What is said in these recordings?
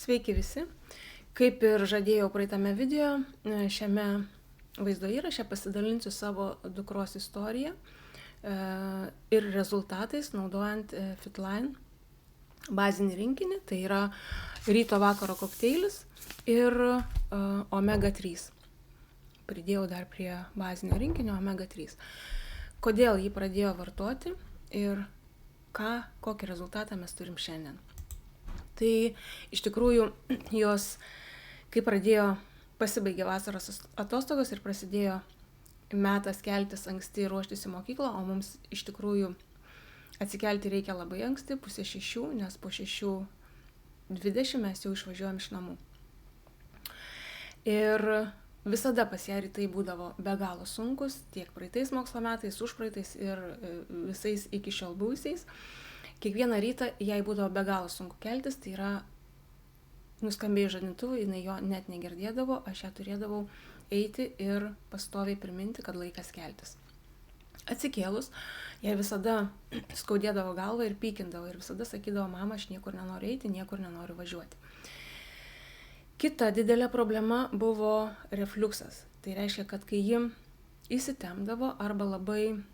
Sveiki visi. Kaip ir žadėjau praeitame video, šiame vaizdo įraše pasidalinsiu savo dukros istoriją ir rezultatais naudojant Fitline bazinį rinkinį, tai yra ryto vakaro kokteilis ir omega 3. Pridėjau dar prie bazinio rinkinio omega 3. Kodėl jį pradėjo vartoti ir kokį rezultatą mes turim šiandien. Tai iš tikrųjų jos, kai pasibaigė vasaros atostogos ir prasidėjo metas keltis anksti ir ruoštis į mokyklą, o mums iš tikrųjų atsikelti reikia labai anksti, 5:30, nes po 6:20 mes jau išvažiuojam iš namų. Ir visada pas ją rytai būdavo be galo sunkus, tiek praeitais mokslo metais, užpraeitais ir visais iki šiol buvusiais. Kiekvieną rytą jai būdavo be galo sunku keltis, tai yra nuskambėjus žadintuvui, jinai jo net negirdėdavo, aš ją turėdavau eiti ir pastoviai priminti, kad laikas keltis. Atsikėlus, jai visada skaudėdavo galvą ir pykindavo ir visada sakydavo, mama, aš niekur nenoriu eiti, niekur nenoriu važiuoti. Kita didelė problema buvo refliuksas. Tai reiškia, kad kai ji įsitemdavo arba labai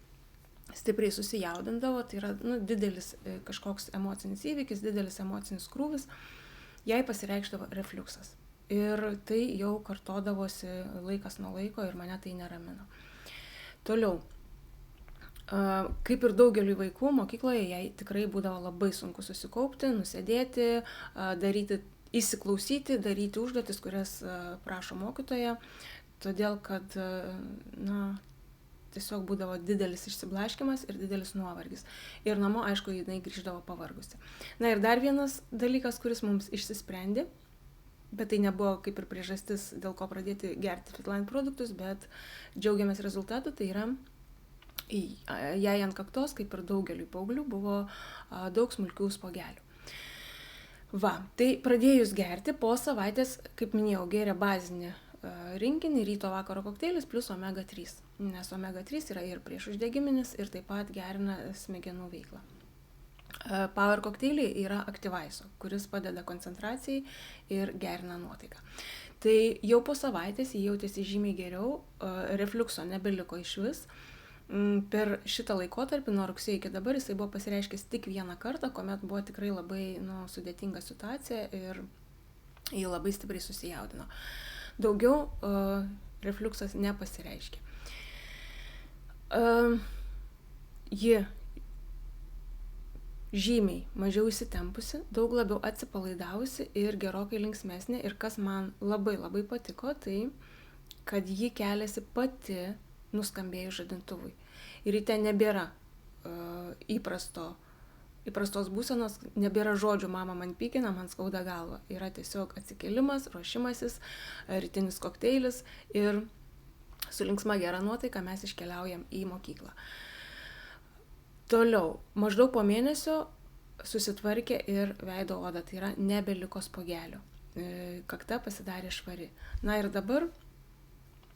stipriai susijaudindavo, tai yra didelis kažkoks emocinis įvykis, didelis emocinis krūvis, jai pasireikšdavo refliuksas. Ir tai jau kartodavosi laikas nuo laiko ir mane tai neramino. Toliau, kaip ir daugeliui vaikų, mokykloje jai tikrai būdavo labai sunku susikaupti, nusėdėti, įsiklausyti, daryti užduotis, kurias prašo mokytoja, todėl kad tiesiog būdavo didelis išsiblaškymas ir didelis nuovargis. Ir namo, aišku, jinai grįždavo pavargusi. Na ir dar vienas dalykas, kuris mums išsisprendė, bet tai nebuvo kaip ir priežastis, dėl ko pradėti gerti Fitline produktus, bet džiaugiamės rezultatu, tai yra jai ant kaktos, kaip ir daugeliui paauglių, buvo daug smulkių spogelių. Tai pradėjus gerti, po savaitės, kaip minėjau, gėrė bazinį rinkinį, ryto vakaro kokteilis plus omega 3, nes omega 3 yra ir priešuždegiminis ir taip pat gerina smegenų veiklą. Power kokteiliai yra Activaiso, kuris padeda koncentracijai ir gerina nuotaiką. Tai jau po savaitės jį jautėsi žymiai geriau, refliukso nebeliko išvis. Per šitą laikotarpį, nuo rugsėjo iki dabar, jisai buvo pasireiškęs tik vieną kartą, kuomet buvo tikrai labai sudėtinga situacija ir jį labai stipriai susijaudino. Daugiau refliuksas nepasireiškė. Ji žymiai mažiau įsitempusi, daug labiau atsipalaidavusi ir gerokai linksmesnė. Ir kas man labai labai patiko, tai kad ji keliasi pati nuskambėjus žadintuvui. Ir ryte nebėra įprastos būsenos, nebėra žodžių, mama man pykina, man skauda galva. Yra tiesiog atsikėlimas, ruošimasis, rytinis kokteilis ir su linksma gera nuotaika mes iškeliaujam į mokyklą. Toliau, maždaug po mėnesio susitvarkė ir veido oda, tai yra nebeliko spogelių. Kakta pasidarė švari. Na ir dabar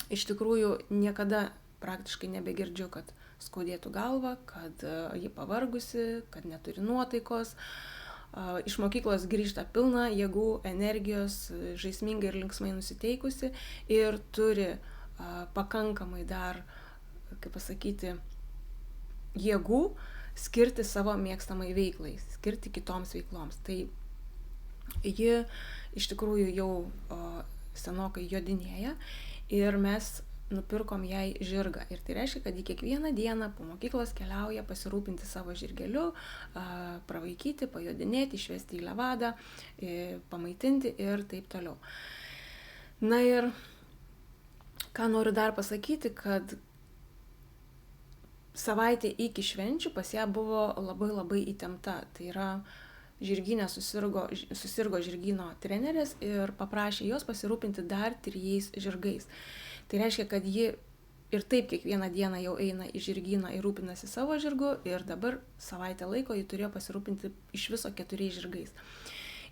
iš tikrųjų niekada praktiškai nebegirdžiu, kad skaudėtų galvą, kad ji pavargusi, kad neturi nuotaikos. Iš mokyklos grįžta pilna jėgų, energijos, žaismingai ir linksmai nusiteikusi ir turi pakankamai dar, kaip pasakyti, jėgų skirti savo mėgstamai veiklai, skirti kitoms veikloms. Tai ji iš tikrųjų jau senokai jodinėja ir mes nupirkom jai žirgą. Ir tai reiškia, kad ji kiekvieną dieną po mokyklos keliauja pasirūpinti savo žirgeliu, pravaikyti, pajodinėti, išvesti į levadą, pamaitinti ir taip toliau. Na ir ką noriu dar pasakyti, kad savaitė iki švenčių pas ją buvo labai labai įtempta. Tai yra žirginė susirgo žirgyno trenerės ir paprašė jos pasirūpinti dar 3 žirgais. Tai reiškia, kad ji ir taip kiekvieną dieną jau eina į žirgyną ir rūpinasi savo žirgu ir dabar savaitę laiko ji turėjo pasirūpinti iš viso 4 žirgais.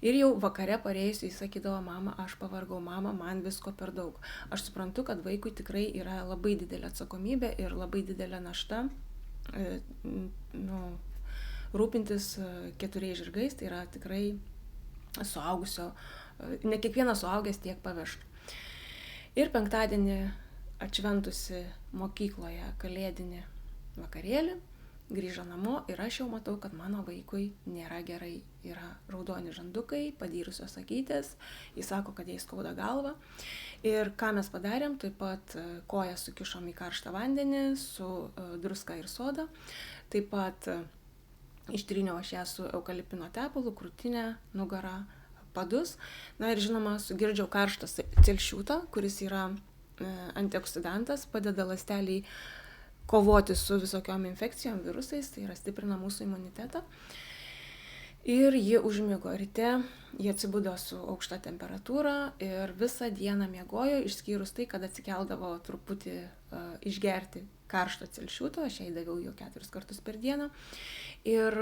Ir jau vakare parėjusi jis sakydavo, mama, aš pavargau, mama, man visko per daug. Aš suprantu, kad vaikui tikrai yra labai didelė atsakomybė ir labai didelė našta rūpintis 4 žirgais, tai yra tikrai suaugusio ne kiekvienas suaugęs tiek pavežtų. Ir penktadienį atšventusi mokykloje kalėdinį vakarėlį, grįžo namo ir aš jau matau, kad mano vaikui nėra gerai. Yra raudoni žandukai, padyrusios akytės, jis sako, kad jai skauda galvą. Ir ką mes padarėm, taip pat koją sukišom į karštą vandenį su druska ir soda. Taip pat ištryniau aš ją su eukalipino tepalu, krūtinę, nugarą, padus. Na ir žinoma, sugirdžiau karštą celšiutą, kuris yra antioksidantas, padeda ląsteliai kovoti su visokiom infekcijom, virusais, tai yra stiprina mūsų imunitetą. Ir ji užmigo ryte, ji atsibudo su aukšta temperatūra ir visą dieną miegojo, išskyrus tai, kad atsikeldavo truputį išgerti karšto celšiuto, aš jai daviau jau 4 kartus per dieną. Ir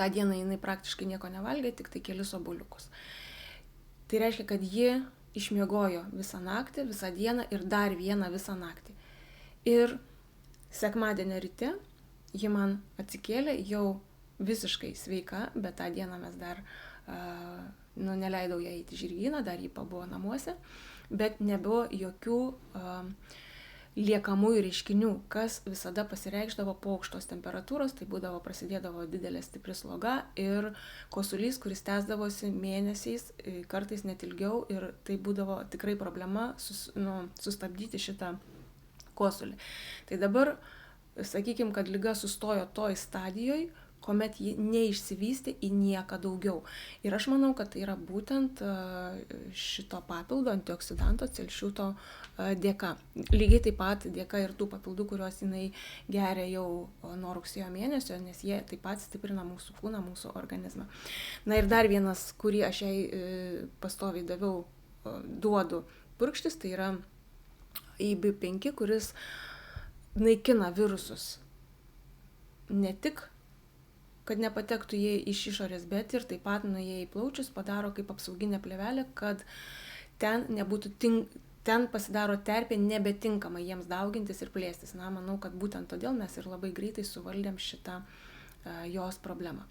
tą dieną jinai praktiškai nieko nevalgė, tik tai kelis obuoliukus. Tai reiškia, kad ji išmiegojo visą naktį, visą dieną ir dar vieną visą naktį. Ir sekmadienio ryte ji man atsikėlė jau visiškai sveika, bet tą dieną mes dar neleidau ją eiti į žirgyną, dar ji pabuvo namuose, bet nebuvo jokių liekamųjų reiškinių, kas visada pasireikšdavo po aukštos temperatūros, tai prasidėdavo didelė stipri sloga ir kosulys, kuris tęsdavosi mėnesiais, kartais net ilgiau, ir tai būdavo tikrai problema sustabdyti šitą kosulį. Tai dabar, sakykime, kad liga sustojo toj stadijoje, kuomet ji neišsivystė į nieką daugiau. Ir aš manau, kad tai yra būtent šito papildo, antioksidanto, celšiuto dėka. Lygiai taip pat dėka ir tų papildų, kuriuos jinai geria jau nuo rugsėjo mėnesio, nes jie taip pat stiprina mūsų kūną, mūsų organizmą. Na ir dar vienas, kurį aš jai pastoviai duodu purkštis, tai yra IB5, kuris naikina virusus. Ne tik, kad nepatektų jie iš išorės, bet ir taip pat nuėję į plaučius padaro kaip apsauginę plėvelę, kad ten pasidaro terpė nebetinkama jiems daugintis ir plėstis. Na, manau, kad būtent todėl mes ir labai greitai suvaldėm šitą jos problemą,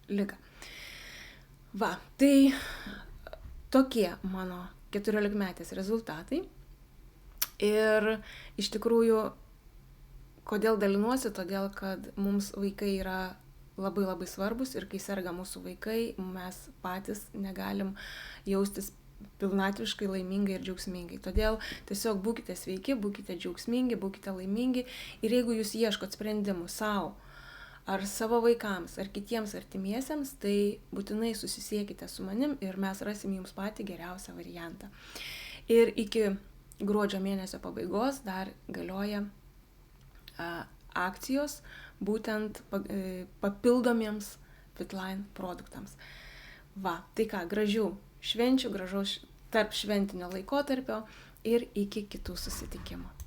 ligą. Va, tai tokie mano 14-metės rezultatai. Ir iš tikrųjų, kodėl dalinuosi, todėl kad mums vaikai yra labai labai svarbus ir kai serga mūsų vaikai, mes patys negalim jaustis pilnatviškai laimingai ir džiaugsmingai. Todėl tiesiog būkite sveiki, būkite džiaugsmingi, būkite laimingi ir jeigu jūs ieškot sprendimų savo ar savo vaikams, ar kitiems artimiesiems, tai būtinai susisiekite su manim ir mes rasim jums patį geriausią variantą. Ir iki gruodžio mėnesio pabaigos dar galioja akcijos būtent papildomiems Fitline produktams. Va, tai ką, gražių švenčių, gražaus tarp šventinio laikotarpio ir iki kitų susitikimų.